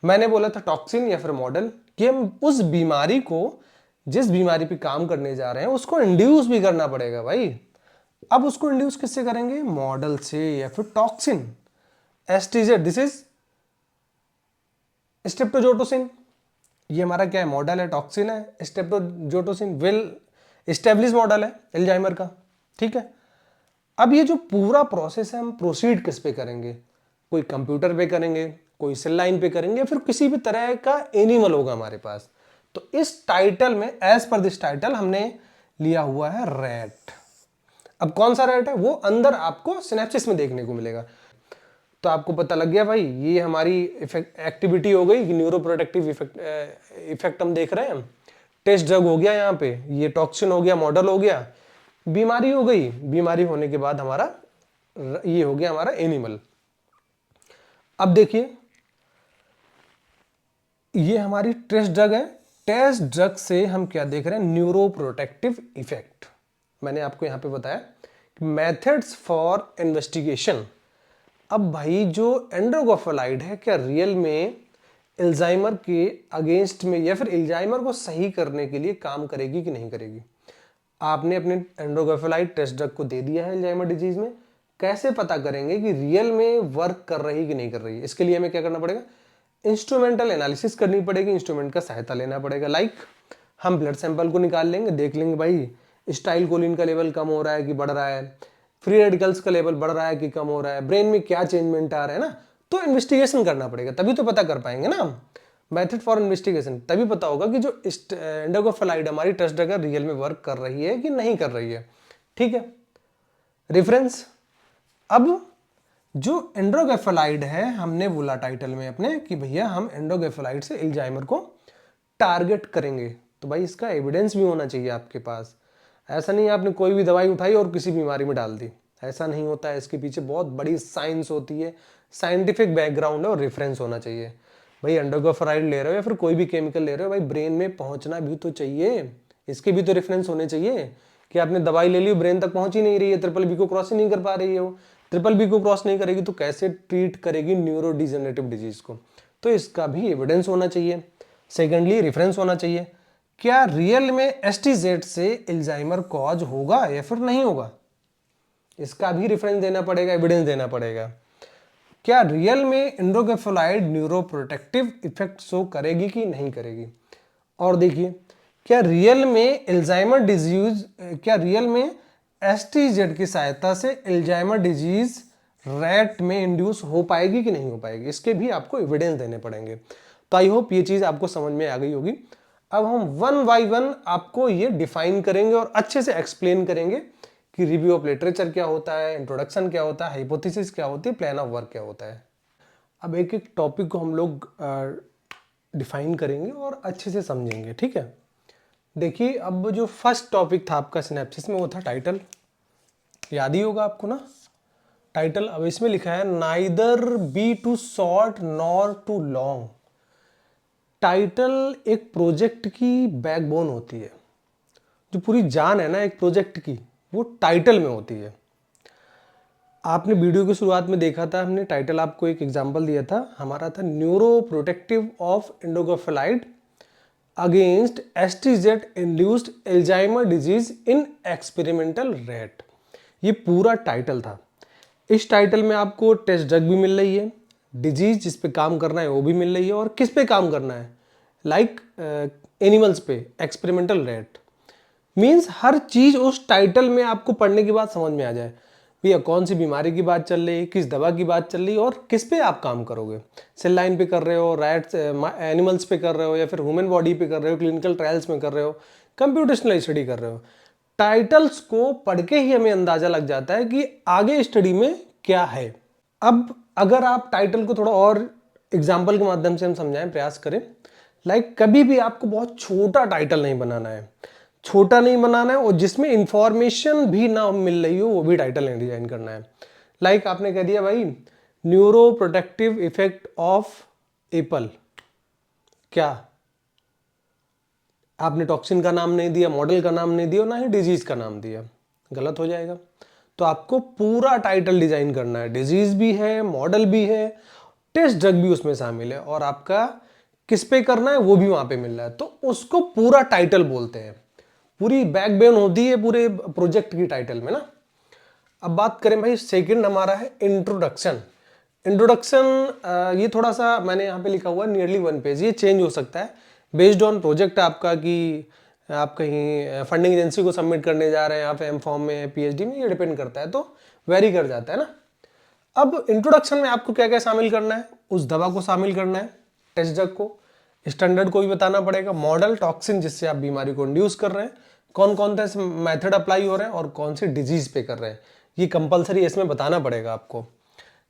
मैंने बोला था टॉक्सिन या फिर मॉडल, कि हम उस बीमारी को, जिस बीमारी पे काम करने जा रहे हैं, उसको इंड्यूस भी करना पड़ेगा भाई। अब उसको इंड्यूस किससे करेंगे? मॉडल से या फिर toxin. STZ, this is streptozotocin. ये हमारा क्या है? मॉडल है, टॉक्सिन है। स्ट्रेप्टोजोटोसिन वेल एस्टेब्लिश मॉडल है एल्जाइमर का, ठीक है। अब ये जो पूरा प्रोसेस है हम प्रोसीड किस पे करेंगे? कोई कंप्यूटर पे करेंगे, कोई सेल लाइन पे करेंगे, या फिर किसी भी तरह का एनिमल होगा हमारे पास। तो इस टाइटल में, एज पर दिस टाइटल, हमने लिया हुआ है रैट। अब कौन सा रैट है? वो अंदर आपको सिनेप्सिस में देखने को मिलेगा। तो आपको पता लग गया भाई, ये हमारी एक्टिविटी हो गई, न्यूरो प्रोटेक्टिव इफेक्ट हम देख रहे हैं। टेस्ट ड्रग हो गया, यहाँ पे ये टॉक्सिन हो गया, मॉडल हो गया, बीमारी हो गई। बीमारी होने के बाद हमारा ये हो गया हमारा एनिमल। अब देखिए, ये हमारी टेस्ट ड्रग है। टेस्ट ड्रग से हम क्या देख रहे हैं? Neuro protective effect. मैंने आपको यहां पे बताया मेथड्स फॉर इन्वेस्टिगेशन। अब भाई जो एंड्रोगोफेलाइड है, क्या रियल में एल्जाइमर के अगेंस्ट में या फिर एल्जाइमर को सही करने के लिए काम करेगी कि नहीं करेगी? आपने अपने एंड्रोगोफेलाइड टेस्ट ड्रग को दे दिया है एल्जाइमर डिजीज में, कैसे पता करेंगे कि रियल में वर्क कर रही कि नहीं कर रही है? इसके लिए हमें क्या करना पड़ेगा? इंस्ट्रूमेंटल एनालिसिस करनी पड़ेगी, इंस्ट्रूमेंट का सहायता लेना पड़ेगा। लाइक हम ब्लड सैंपल को निकाल लेंगे, देख लेंगे भाई स्टाइल कोलिन का लेवल कम हो रहा है कि बढ़ रहा है, फ्री रेडिकल्स का लेवल बढ़ रहा है कि कम हो रहा है, ब्रेन में क्या चेंजमेंट आ रहा है ना। तो इन्वेस्टिगेशन करना पड़ेगा, तभी तो पता कर पाएंगे ना हम। मेथड फॉर इन्वेस्टिगेशन, तभी पता होगा कि जो एंडोगोफेलाइड हमारी टेस्ट ड्रग रियल में वर्क कर रही है कि नहीं कर रही है, ठीक है। रेफरेंस, अब जो एंड्रोगेफेलाइड है, हमने बोला टाइटल में अपने कि भैया हम एंड्रोगेफेलाइड से एल्जाइमर को टारगेट करेंगे। तो भाई इसका एविडेंस भी होना चाहिए आपके पास। ऐसा नहीं आपने कोई भी दवाई उठाई और किसी बीमारी में डाल दी, ऐसा नहीं होता है। इसके पीछे बहुत बड़ी साइंस होती है, साइंटिफिक बैकग्राउंड है और रेफरेंस होना चाहिए। भाई एंडोगोफेलाइड ले रहे हो या फिर कोई भी केमिकल ले रहे हो, भाई ब्रेन में पहुंचना भी तो चाहिए, इसके भी तो रेफरेंस होने चाहिए। कि आपने दवाई ले ली, ब्रेन तक पहुंच ही नहीं रही है, ट्रिपल बी को क्रॉस ही नहीं कर पा रही है, वो ट्रिपल बी को क्रॉस नहीं करेगी तो कैसे ट्रीट करेगी न्यूरो डिजेनरेटिव डिजीज को? तो इसका भी एविडेंस होना चाहिए। सेकेंडली रेफरेंस होना चाहिए, क्या रियल में एसटीजेड से एल्जाइमर कॉज होगा या फिर नहीं होगा? इसका भी रेफरेंस देना पड़ेगा, एविडेंस देना पड़ेगा। क्या रियल में एंड्रोगेफेलाइड न्यूरो प्रोटेक्टिव इफेक्ट शो करेगी कि नहीं करेगी? और देखिए, क्या रियल में एल्जाइमर डिजीज, क्या रियल में एसटीजेड की सहायता से एल्जाइमर डिजीज रैट में इंड्यूस हो पाएगी कि नहीं हो पाएगी? इसके भी आपको एविडेंस देने पड़ेंगे। तो आई होप ये चीज आपको समझ में आ गई होगी। अब हम वन बाय वन आपको ये डिफाइन करेंगे और अच्छे से एक्सप्लेन करेंगे कि रिव्यू ऑफ लिटरेचर क्या होता है, इंट्रोडक्शन क्या होता है, हाइपोथेसिस क्या होती है, प्लान ऑफ वर्क क्या होता है। अब एक एक टॉपिक को हम लोग डिफाइन करेंगे और अच्छे से समझेंगे, ठीक है। देखिए, अब जो फर्स्ट टॉपिक था आपका सिनेप्सिस में, वो था टाइटल। याद ही होगा आपको ना टाइटल। अब इसमें लिखा है neither be too short nor too long. Title एक प्रोजेक्ट की बैकबोन होती है। जो पूरी जान है ना एक प्रोजेक्ट की, वो टाइटल में होती है। आपने वीडियो की शुरुआत में देखा था, हमने टाइटल आपको एक एग्जांपल दिया था, हमारा था neuro protective of andrographolide against STZ induced Alzheimer disease in experimental rat. ये पूरा टाइटल था। इस टाइटल में आपको टेस्ट ड्रग भी मिल रही है, डिजीज जिस पे काम करना है वो भी मिल रही है, और किस पे काम करना है, लाइक एनिमल्स पे, एक्सपेरिमेंटल रैट। मीन्स हर चीज उस टाइटल में आपको पढ़ने के बाद समझ में आ जाए भैया कौन सी बीमारी की बात चल रही है, किस दवा की बात चल रही है और किस पे आप काम करोगे। सेल लाइन पे कर रहे हो, रैट्स एनिमल्स पे कर रहे हो, या फिर ह्यूमन बॉडी पे कर रहे हो, क्लिनिकल ट्रायल्स में कर रहे हो, कंप्यूटेशनल स्टडी कर रहे हो। टाइटल्स को पढ़ के ही हमें अंदाजा लग जाता है कि आगे स्टडी में क्या है। अब अगर आप टाइटल को थोड़ा और एग्जाम्पल के माध्यम से हम समझाएं, प्रयास करें। लाइक कभी भी आपको बहुत छोटा टाइटल नहीं बनाना है, छोटा नहीं बनाना है, और जिसमें इंफॉर्मेशन भी ना मिल रही हो वो भी टाइटल नहीं डिजाइन करना है। लाइक आपने कह दिया भाई neuro protective effect of Apple, क्या आपने टॉक्सिन का नाम नहीं दिया, मॉडल का नाम नहीं दिया, ना ही डिजीज का नाम दिया, गलत हो जाएगा। तो आपको पूरा टाइटल डिजाइन करना है, डिजीज भी है, मॉडल भी है, टेस्ट ड्रग भी उसमें शामिल है, और आपका किस पे करना है वो भी वहां पे मिल रहा है, तो उसको पूरा टाइटल बोलते हैं। पूरी बैकबोन होती है पूरे प्रोजेक्ट की टाइटल में ना। अब बात करें भाई, सेकंड हमारा है इंट्रोडक्शन। इंट्रोडक्शन ये थोड़ा सा मैंने यहाँ पे लिखा हुआ नियरली 1 पेज, ये चेंज हो सकता है बेस्ड ऑन प्रोजेक्ट आपका, कि आप कहीं फंडिंग एजेंसी को सबमिट करने जा रहे हैं, आप एम फॉर्म में, पीएचडी में, ये डिपेंड करता है, तो वेरी कर जाता है ना। अब इंट्रोडक्शन में आपको क्या क्या शामिल करना है, उस दवा को शामिल करना है, टेस्ट ड्रग को, स्टैंडर्ड को भी बताना पड़ेगा, मॉडल, टॉक्सिन जिससे आप बीमारी को इंड्यूस कर रहे हैं, कौन कौन से मेथड अप्लाई हो रहे हैं और कौन सी डिजीज पे कर रहे हैं, ये कंपलसरी इसमें बताना पड़ेगा आपको।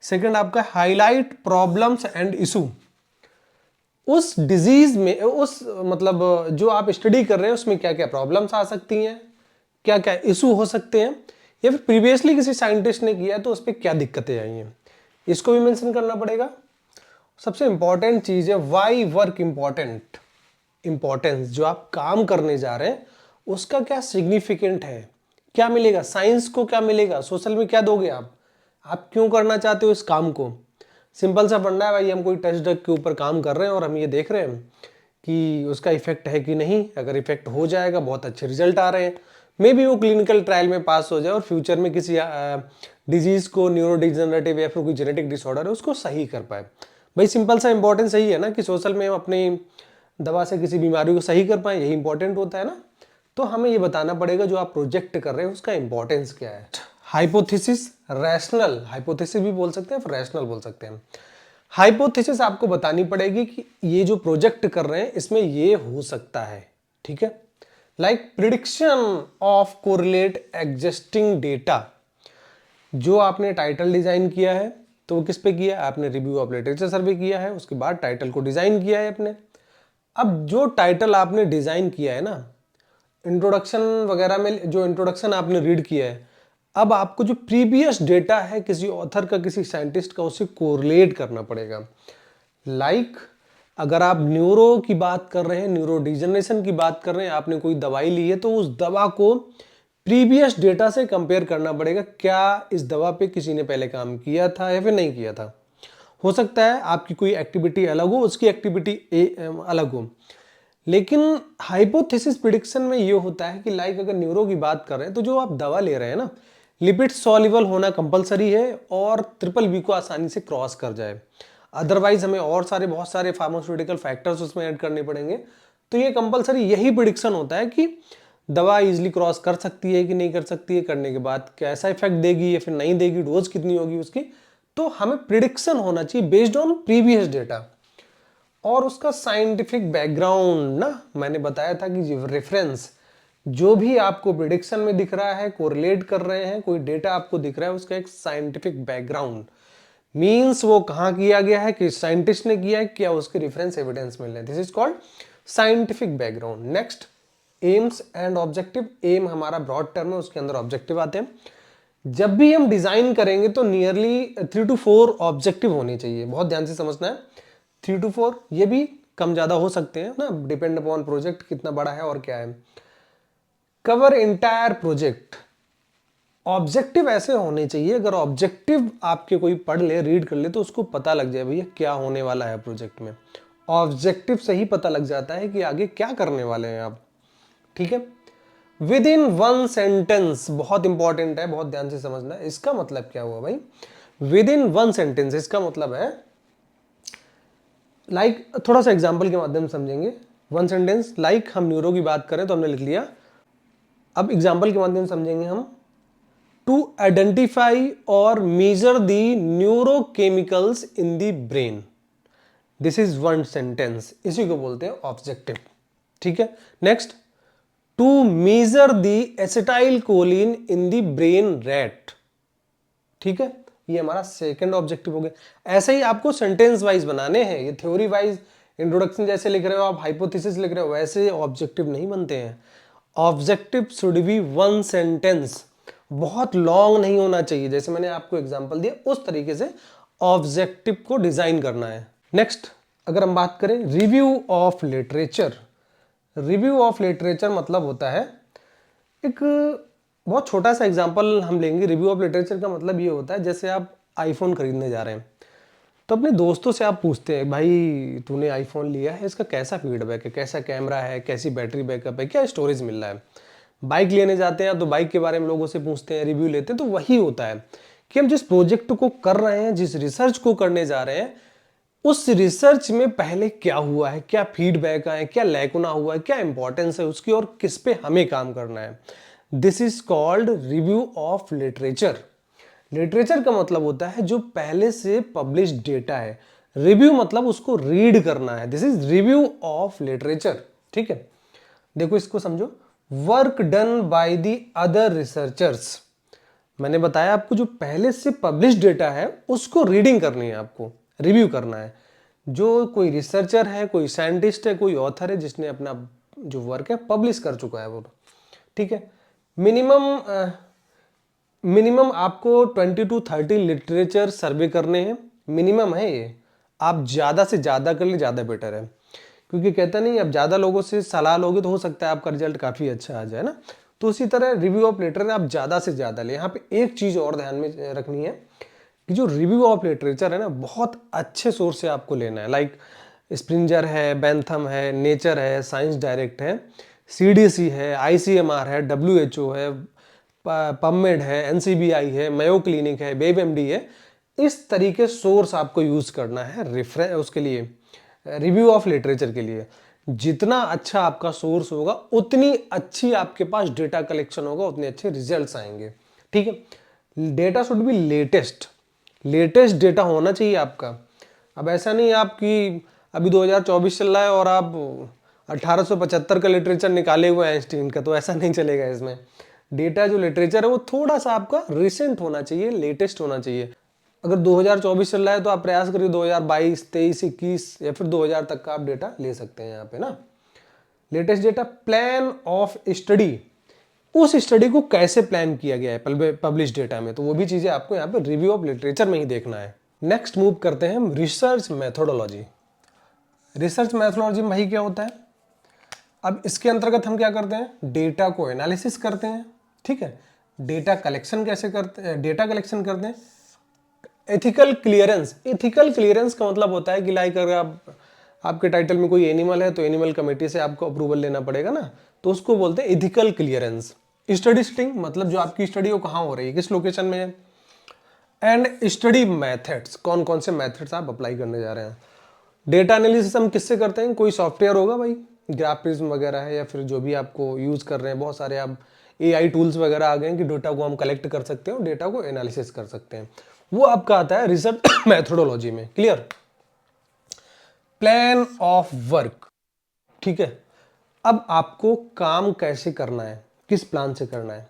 सेकंड आपका हाईलाइट प्रॉब्लम्स एंड इशू, उस डिजीज में, उस मतलब जो आप स्टडी कर रहे हैं उसमें क्या क्या प्रॉब्लम्स आ सकती हैं, क्या क्या इशू हो सकते हैं, या फिर प्रीवियसली किसी साइंटिस्ट ने किया तो उस पर क्या दिक्कतें आई हैं, इसको भी मेंशन करना पड़ेगा। सबसे इंपॉर्टेंट चीज है वाई वर्क इंपॉर्टेंट, इंपॉर्टेंस, जो आप काम करने जा रहे हैं उसका क्या सिग्निफिकेंट है, क्या मिलेगा, साइंस को क्या मिलेगा, सोशल में क्या दोगे आप क्यों करना चाहते हो इस काम को। सिंपल सा फंडा है भाई, हम कोई टेस्ट ड्रग के ऊपर काम कर रहे हैं और हम ये देख रहे हैं कि उसका इफेक्ट है कि नहीं, अगर इफेक्ट हो जाएगा, बहुत अच्छे रिजल्ट आ रहे हैं, मे बी वो क्लिनिकल ट्रायल में पास हो जाए और फ्यूचर में किसी डिजीज को, न्यूरोडिजेनरेटिव या फिर कोई जेनेटिक डिसऑर्डर है, उसको सही कर पाए। भाई सिंपल सा इंपॉर्टेंस यही है ना कि सोशल में हम अपनी दवा से किसी बीमारी को सही कर पाए, यही इंपॉर्टेंट होता है ना। तो हमें ये बताना पड़ेगा जो आप प्रोजेक्ट कर रहे हैं उसका इंपॉर्टेंस क्या है। हाइपोथेसिस, रैशनल, हाइपोथेसिस भी बोल सकते हैं, फिर रैशनल बोल सकते हैं। हाइपोथेसिस आपको बतानी पड़ेगी कि ये जो प्रोजेक्ट कर रहे हैं इसमें ये हो सकता है, ठीक है। Like prediction of correlate existing data, जो आपने टाइटल डिजाइन किया है तो वो किस पे किया है, आपने रिव्यू ऑफ लिटरेचर सर्वे किया है, उसके बाद टाइटल को डिजाइन किया है अपने। अब जो टाइटल आपने डिजाइन किया है ना, इंट्रोडक्शन वगैरह में जो इंट्रोडक्शन आपने रीड किया है, अब आपको जो प्रीवियस डेटा है किसी ऑथर का, किसी साइंटिस्ट का, उससे कोरिलेट करना पड़ेगा। लाइक अगर आप न्यूरो की बात कर रहे हैं, न्यूरो डिजनरेशन की बात कर रहे हैं, आपने कोई दवाई ली है तो उस दवा को प्रीवियस डेटा से कंपेयर करना पड़ेगा, क्या इस दवा पे किसी ने पहले काम किया था या फिर नहीं किया था। हो सकता है आपकी कोई एक्टिविटी अलग हो, उसकी एक्टिविटी अलग हो, लेकिन हाइपोथेसिस प्रिडिक्शन में ये होता है कि लाइक अगर न्यूरो की बात कर रहे हैं तो जो आप दवा ले रहे हैं ना, लिपिड सॉल्युबल होना कंपलसरी है और ट्रिपल बी को आसानी से क्रॉस कर जाए, अदरवाइज हमें और बहुत सारे फार्मास्यूटिकल फैक्टर्स उसमें ऐड करने पड़ेंगे। तो ये कंपलसरी यही प्रिडिक्शन होता है कि दवा इजीली क्रॉस कर सकती है कि नहीं कर सकती है, करने के बाद कैसा इफेक्ट देगी या फिर नहीं देगी, डोज कितनी होगी उसकी। तो हमें प्रिडिक्शन होना चाहिए बेस्ड ऑन प्रीवियस डेटा और उसका साइंटिफिक बैकग्राउंड ना, मैंने बताया था कि रेफरेंस जो भी आपको प्रिडिक्शन में दिख रहा है, कोरिलेट कर रहे हैं, कोई डेटा आपको दिख रहा है, उसका एक साइंटिफिक बैकग्राउंड, मींस वो कहां किया गया है, किस साइंटिस्ट ने किया है, क्या उसके रेफरेंस एविडेंस मिल रहे हैं, this is called scientific background. Next aims and objective, aim हमारा ब्रॉड टर्म है, उसके अंदर ऑब्जेक्टिव आते हैं। जब भी हम डिजाइन करेंगे तो नियरली 3 to 4 ऑब्जेक्टिव होने चाहिए, बहुत ध्यान से समझना है। 3 to 4, ये भी कम ज्यादा हो सकते हैं ना, डिपेंड अपॉन प्रोजेक्ट कितना बड़ा है और क्या है। कवर इंटायर प्रोजेक्ट, ऑब्जेक्टिव ऐसे होने चाहिए, अगर ऑब्जेक्टिव आपके कोई पढ़ ले, रीड कर ले, तो उसको पता लग जाए भैया क्या होने वाला है प्रोजेक्ट में। ऑब्जेक्टिव से ही पता लग जाता है कि आगे क्या करने वाले हैं आप, ठीक है। विद इन 1 सेंटेंस, बहुत इंपॉर्टेंट है, बहुत ध्यान से समझना है। इसका मतलब क्या हुआ भाई, विद इन 1 सेंटेंस, इसका मतलब है लाइक थोड़ा सा एग्जाम्पल के माध्यम से समझेंगे। 1 सेंटेंस, लाइक हम न्यूरो की बात करें तो हमने लिख लिया, अब एग्जाम्पल के माध्यम से समझेंगे हम। टू आइडेंटिफाई और measure the neurochemicals in the brain, this is 1 sentence, इसी को बोलते हैं ऑब्जेक्टिव, ठीक है। Next, to measure the acetylcholine in the brain rate, ठीक है, ये हमारा सेकंड ऑब्जेक्टिव हो गया। ऐसे ही आपको सेंटेंस वाइज बनाने हैं, ये थ्योरी वाइज इंट्रोडक्शन जैसे लिख रहे हो आप, हाइपोथेसिस लिख रहे हो, वैसे ऑब्जेक्टिव नहीं बनते हैं। ऑब्जेक्टिव शुड बी 1 सेंटेंस, बहुत लॉन्ग नहीं होना चाहिए, जैसे मैंने आपको एग्जांपल दिया उस तरीके से ऑब्जेक्टिव को डिजाइन करना है। नेक्स्ट अगर हम बात करें review of literature, review of literature मतलब होता है, एक बहुत छोटा सा एग्जांपल हम लेंगे। रिव्यू ऑफ लिटरेचर का मतलब ये होता है, जैसे आप आईफोन खरीदने जा रहे हैं तो अपने दोस्तों से आप पूछते हैं, भाई तूने आईफोन लिया है, इसका कैसा फीडबैक है, कैसा कैमरा है, कैसी बैटरी बैकअप है, क्या स्टोरेज मिल रहा है। बाइक लेने जाते हैं तो बाइक के बारे में लोगों से पूछते हैं, रिव्यू लेते हैं। तो वही होता है कि हम जिस प्रोजेक्ट को कर रहे हैं, जिस रिसर्च को करने जा रहे हैं, उस रिसर्च में पहले क्या हुआ है, क्या फीडबैक आए, क्या लैकुना हुआ है, क्या इंपॉर्टेंस है उसकी, और किस पे हमें काम करना है। This is called review of literature. Literature का मतलब होता है जो पहले से पब्लिश डेटा है। रिव्यू मतलब उसको रीड करना है। This is review of literature. ठीक है, देखो इसको समझो। Work done by the other researchers, मैंने बताया आपको जो पहले से पब्लिश डेटा है उसको रीडिंग करनी है, आपको रिव्यू करना है। जो कोई रिसर्चर है, कोई साइंटिस्ट है, कोई ऑथर है जिसने अपना जो वर्क है पब्लिश कर चुका है वो। ठीक है, मिनिमम आपको 20 to 30 लिटरेचर सर्वे करने हैं, मिनिमम है ये। आप ज़्यादा से ज़्यादा कर ले ज़्यादा बेटर है, क्योंकि कहता नहीं, अब ज़्यादा लोगों से सलाह लोगे तो हो सकता है आपका रिजल्ट काफ़ी अच्छा आ जाए ना। तो उसी तरह रिव्यू ऑफ लिटरेचर आप ज़्यादा से ज़्यादा ले। यहाँ पे एक चीज़ और ध्यान में रखनी है कि जो रिव्यू ऑफ लिटरेचर है ना, बहुत अच्छे सोर्स से आपको लेना है। लाइक स्प्रिंजर है, बेंथम है, नेचर है, साइंस डायरेक्ट है, CDC है, ICMR है, WHO है, पबमेड है, NCBI है, मेयो क्लिनिक है, वेबएमडी है। इस तरीके सोर्स आपको यूज करना है रेफरेंस उसके लिए, रिव्यू ऑफ लिटरेचर के लिए। जितना अच्छा आपका सोर्स होगा उतनी अच्छी आपके पास डेटा कलेक्शन होगा, उतने अच्छे रिजल्ट्स आएंगे। ठीक है, data should be latest, latest data होना चाहिए आपका। अब ऐसा नहीं आपकी अभी 2024 चल रहा है और आप 1875 का लिटरेचर निकाले हुए हैं आइंस्टीन का, तो ऐसा नहीं चलेगा। इसमें डेटा जो लिटरेचर है वो थोड़ा सा आपका रिसेंट होना चाहिए, लेटेस्ट होना चाहिए। अगर 2024 चल रहा है तो आप प्रयास करिए 2022, 23, 21 या फिर 2000 तक का आप डेटा ले सकते हैं यहाँ पे ना। Latest data. Plan of study, उस स्टडी को कैसे प्लान किया गया है पब्लिश डेटा में, तो वो भी चीजें आपको यहाँ पे रिव्यू ऑफ लिटरेचर में ही देखना है। नेक्स्ट मूव करते हैं हम रिसर्च मैथोडोलॉजी। रिसर्च मैथोडोलॉजी में वही क्या होता है, अब इसके अंतर्गत हम क्या करते हैं, डेटा को एनालिसिस करते हैं। ठीक है, डेटा कलेक्शन कैसे करते हैं, डेटा कलेक्शन करते हैं। एथिकल क्लियरेंस, एथिकल क्लियरेंस का मतलब होता है कि लाइक अगर आपके टाइटल में कोई एनिमल है तो एनिमल कमेटी से आपको अप्रूवल लेना पड़ेगा ना, तो उसको बोलते हैं एथिकल क्लियरेंस। स्टडी सेटिंग मतलब जो आपकी स्टडी वो कहाँ हो रही है, किस लोकेशन में है। एंड स्टडी मेथड्स, कौन कौन से मेथड्स आप अप्लाई करने जा रहे हैं। डेटा एनालिसिस हम किससे करते हैं, कोई सॉफ्टवेयर होगा भाई, ग्राफिज्म वगैरह है, या फिर जो भी आपको यूज कर रहे हैं, बहुत सारे आप AI टूल्स वगैरह आ गए हैं कि डेटा को हम कलेक्ट कर सकते हैं और डेटा को एनालिसिस कर सकते हैं। वो आपका आता है रिसर्च मैथोडोलॉजी में। क्लियर। Plan of work. ठीक है, अब आपको काम कैसे करना है, किस प्लान से करना है।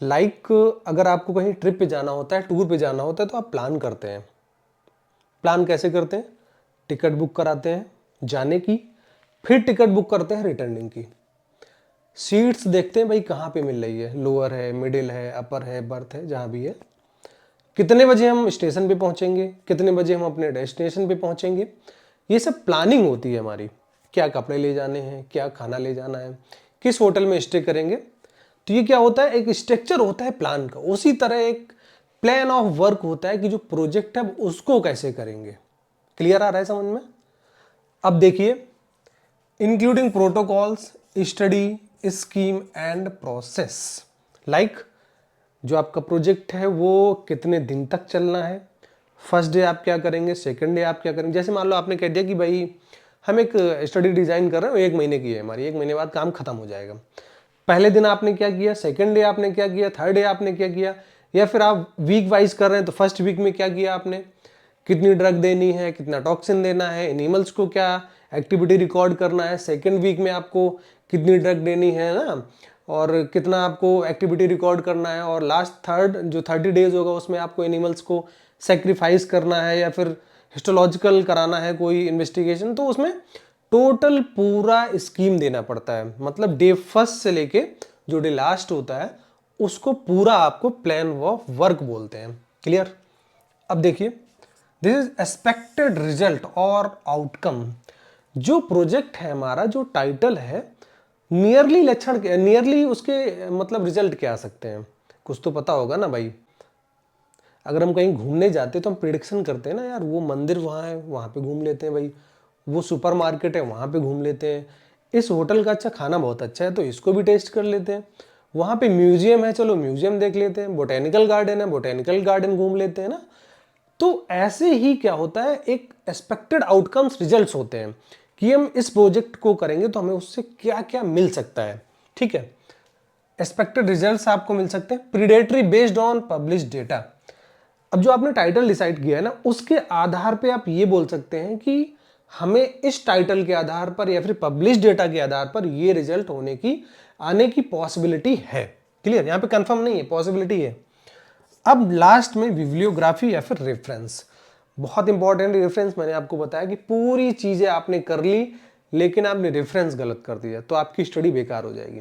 लाइक अगर आपको कहीं ट्रिप पे जाना होता है, टूर पे जाना होता है, तो आप प्लान करते हैं। प्लान कैसे करते हैं, टिकट बुक कराते हैं जाने की, फिर टिकट बुक करते हैं रिटर्निंग की। सीट्स देखते हैं भाई कहाँ पे मिल रही है, लोअर है, मिडिल है, अपर है, बर्थ है, जहाँ भी है। कितने बजे हम स्टेशन पे पहुंचेंगे, कितने बजे हम अपने डेस्टिनेशन पे पहुंचेंगे, ये सब प्लानिंग होती है हमारी। क्या कपड़े ले जाने हैं, क्या खाना ले जाना है, किस होटल में स्टे करेंगे। तो ये क्या होता है, एक स्ट्रक्चर होता है प्लान का। उसी तरह एक प्लान ऑफ वर्क होता है कि जो प्रोजेक्ट है उसको कैसे करेंगे। क्लियर आ रहा है समझ में। अब देखिए, including protocols, study, scheme and process. Like जो आपका प्रोजेक्ट है वो कितने दिन तक चलना है, फर्स्ट डे आप क्या करेंगे, सेकंड डे आप क्या करेंगे। जैसे मान लो आपने कह दिया कि भाई हम एक स्टडी डिजाइन कर रहे हैं, 1 महीने की है हमारी, 1 महीने बाद काम खत्म हो जाएगा। पहले दिन आपने क्या किया, सेकंड डे आपने क्या किया, थर्ड डे आपने क्या किया, या फिर आप वीक वाइज कर रहे हैं तो फर्स्ट वीक में क्या किया आपने, कितनी ड्रग देनी है, कितना टॉक्सिन देना है, एनिमल्स को क्या एक्टिविटी रिकॉर्ड करना है, सेकेंड वीक में आपको कितनी ड्रग देनी है ना, और कितना आपको एक्टिविटी रिकॉर्ड करना है, और लास्ट थर्ड जो 30 डेज होगा उसमें आपको एनिमल्स को सेक्रीफाइस करना है या फिर हिस्टोलॉजिकल कराना है कोई इन्वेस्टिगेशन। तो उसमें टोटल पूरा स्कीम देना पड़ता है। मतलब डे फर्स्ट से लेके जो डे लास्ट होता है उसको पूरा आपको प्लान ऑफ वर्क बोलते हैं। क्लियर। अब देखिए, दिस इज एक्सपेक्टेड रिजल्ट और आउटकम। जो प्रोजेक्ट है हमारा, जो टाइटल है, नियरली लक्षण, नियरली उसके मतलब रिजल्ट क्या आ सकते हैं, कुछ तो पता होगा ना भाई। अगर हम कहीं घूमने जाते हैं तो हम प्रिडिक्शन करते हैं ना, यार वो मंदिर वहाँ है, वहाँ पे घूम लेते हैं भाई, वो सुपरमार्केट है वहाँ पे घूम लेते हैं, इस होटल का अच्छा खाना बहुत अच्छा है तो इसको भी टेस्ट कर लेते हैं। वहाँ पे म्यूजियम है, चलो म्यूजियम देख लेते हैं। बोटेनिकल गार्डन है, बोटेनिकल गार्डन घूम लेते हैं ना। तो ऐसे ही क्या होता है, एक एक्सपेक्टेड आउटकम्स रिजल्ट्स होते हैं कि हम इस प्रोजेक्ट को करेंगे तो हमें उससे क्या क्या मिल सकता है। ठीक है, एक्सपेक्टेड रिजल्ट्स आपको मिल सकते हैं predatory based on publish data. अब जो आपने टाइटल डिसाइड किया है ना, उसके आधार पे आप ये बोल सकते हैं कि हमें इस टाइटल के आधार पर या फिर पब्लिश डेटा के आधार पर ये रिजल्ट होने की आने की पॉसिबिलिटी है। क्लियर, यहां पे कंफर्म नहीं है, पॉसिबिलिटी है। अब लास्ट में बिब्लियोग्राफी या फिर रेफरेंस, बहुत इंपॉर्टेंट। रेफरेंस मैंने आपको बताया कि पूरी चीजें आपने कर ली लेकिन आपने रेफरेंस गलत कर दिया तो आपकी स्टडी बेकार हो जाएगी।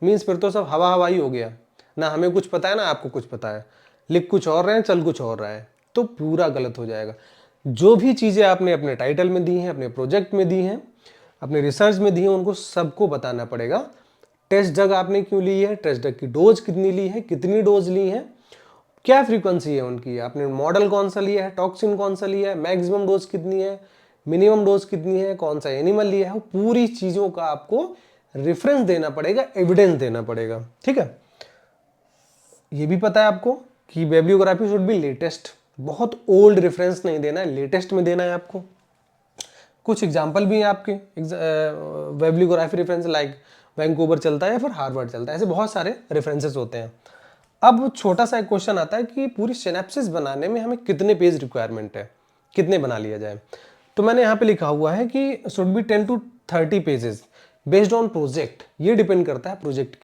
मीन्स फिर तो सब हवा हवाई हो गया, ना हमें कुछ पता है ना आपको कुछ पता है, लिख कुछ और रहे हैं चल कुछ और रहा है, तो पूरा गलत हो जाएगा। जो भी चीज़ें आपने अपने टाइटल में दी हैं, अपने प्रोजेक्ट में दी हैं, अपने रिसर्च में दी हैं, उनको सबको बताना पड़ेगा। टेस्ट ड्रग आपने क्यों ली है, टेस्ट ड्रग की डोज कितनी ली है, कितनी डोज ली है, क्या फ्रीक्वेंसी है उनकी, आपने मॉडल कौन सा लिया है, टॉक्सिन कौन सा लिया है, मैक्सिमम डोज कितनी है, मिनिमम डोज कितनी है, कौन सा एनिमल लिया है, पूरी चीज़ों का आपको रेफरेंस देना पड़ेगा, एविडेंस देना पड़ेगा। ठीक है, ये भी पता है आपको कि बिब्लियोग्राफी शुड बी लेटेस्ट, बहुत ओल्ड रेफरेंस नहीं देना है, लेटेस्ट में देना है आपको। कुछ एग्जांपल भी हैं आपके बिब्लियोग्राफी रेफरेंस, लाइक वैंकूवर चलता है या फिर हार्वर्ड चलता है, ऐसे बहुत सारे रेफरेंसेस होते हैं। अब छोटा सा एक क्वेश्चन आता है कि पूरी सिनेप्सिस बनाने में हमें कितने पेज रिक्वायरमेंट है, कितने बना लिया जाए। तो मैंने यहाँ पे लिखा हुआ है कि should be 10 to 30 pages based on project. ये डिपेंड करता है प्रोजेक्ट